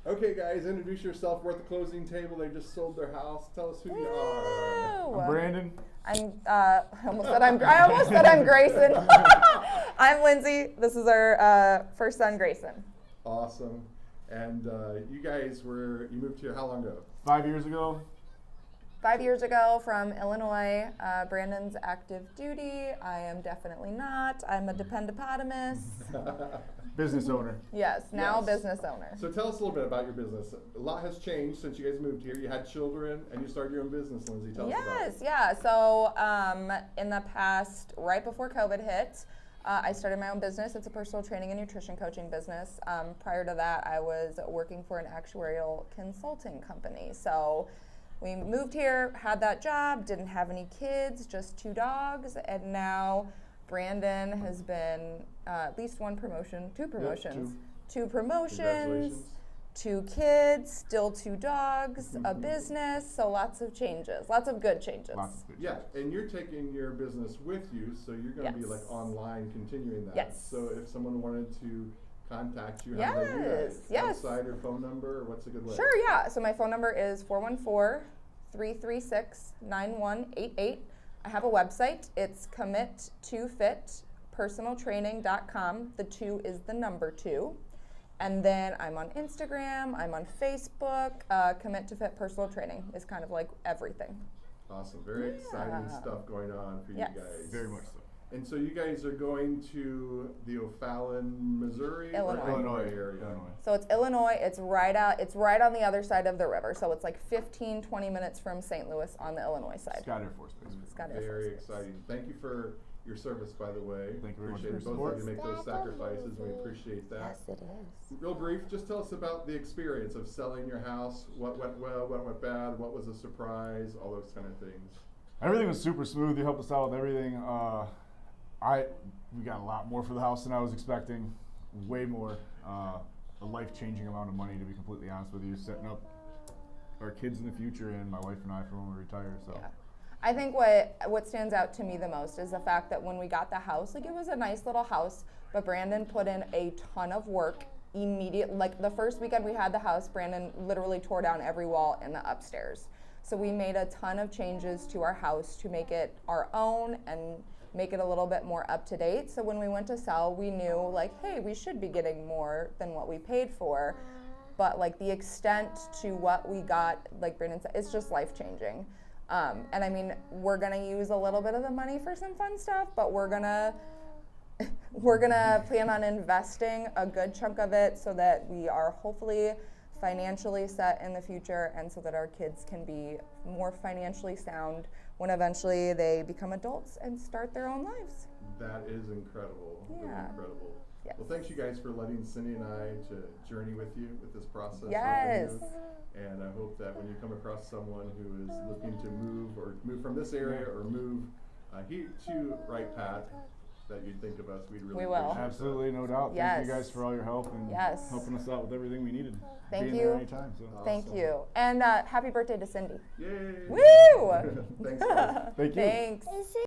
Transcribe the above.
Okay, guys, introduce yourself. We're at the closing table. They just sold their house. Tell us who you are. I'm Brandon. I almost said I'm Grayson. I'm Lindsay. This is our first son, Grayson. Awesome. And you guys you moved here how long ago? 5 years ago. 5 years ago from Illinois. Brandon's active duty. I am definitely not. I'm a dependopotamus. Business owner. Yes, now Yes. business owner. So tell us a little bit about your business. A lot has changed since you guys moved here. You had children and you started your own business, Lindsay. Tell us about it. Yeah. So in the past, right before COVID hit, I started my own business. It's a personal training and nutrition coaching business. Prior to that, I was working for an actuarial consulting company. So we moved here, had that job, didn't have any kids, just 2 dogs, and now Brandon has been at least two promotions, two promotions, Congratulations. 2 kids, still 2 dogs, a business, so lots of changes, lots of good changes. Lots of good Yeah, and you're taking your business with you, so you're going to be like online continuing that. Yes. So if someone wanted to contact you, how do they do that? Yes. Website or phone number, or what's a good way? Sure, yeah. So my phone number is 414-336-9188. I have a website. It's commit2fitpersonaltraining.com. The 2 is the number 2. And then I'm on Instagram, I'm on Facebook. Commit to Fit Personal Training is kind of like everything. Awesome. Very exciting stuff going on for Yes. you guys. Very much so. And so you guys are going to the O'Fallon, Missouri? Illinois. Or Illinois area? So it's Illinois. It's right on the other side of the river. So it's like 15-20 minutes from St. Louis on the Illinois side. Scott Air Force Base. Scott Air Very Force Base. exciting. Thank you for your service, by the way. Thank you very much Appreciate for your both of support. you make those sacrifices. We appreciate that. Yes, it is. Real brief, just tell us about the experience of selling your house. What went well, what went bad, what was a surprise, all those kind of things. Everything was super smooth. You helped us out with everything. We got a lot more for the house than I was expecting. Way more. A life-changing amount of money, to be completely honest with you. Setting up our kids in the future and my wife and I for when we retire. So. Yeah. I think what stands out to me the most is the fact that when we got the house, like it was a nice little house, but Brandon put in a ton of work immediately. Like the first weekend we had the house, Brandon literally tore down every wall in the upstairs. So we made a ton of changes to our house to make it our own and make it a little bit more up to date. So when we went to sell, we knew like, hey, we should be getting more than what we paid for. But like the extent to what we got, like Brandon said, it's just life changing. And I mean, we're gonna use a little bit of the money for some fun stuff, but we're gonna plan on investing a good chunk of it so that we are hopefully financially set in the future, and so that our kids can be more financially sound when eventually they become adults and start their own lives. That is incredible. Really Yeah. incredible. Yes. Well, thanks you guys for letting Cindy and I to journey with you with this process. Yes. With you. And I hope that when you come across someone who is looking to move from this area or move here to Wright Pat, that you'd think of us. We'd really We will. appreciate that. Absolutely, no doubt. Yes. Thank you guys for all your help and Yes. helping us out with everything we needed. Thank Being you. there anytime, so. Thank Awesome. you. And happy birthday to Cindy. Yay! Woo! Thanks, guys. Thank you. Thanks.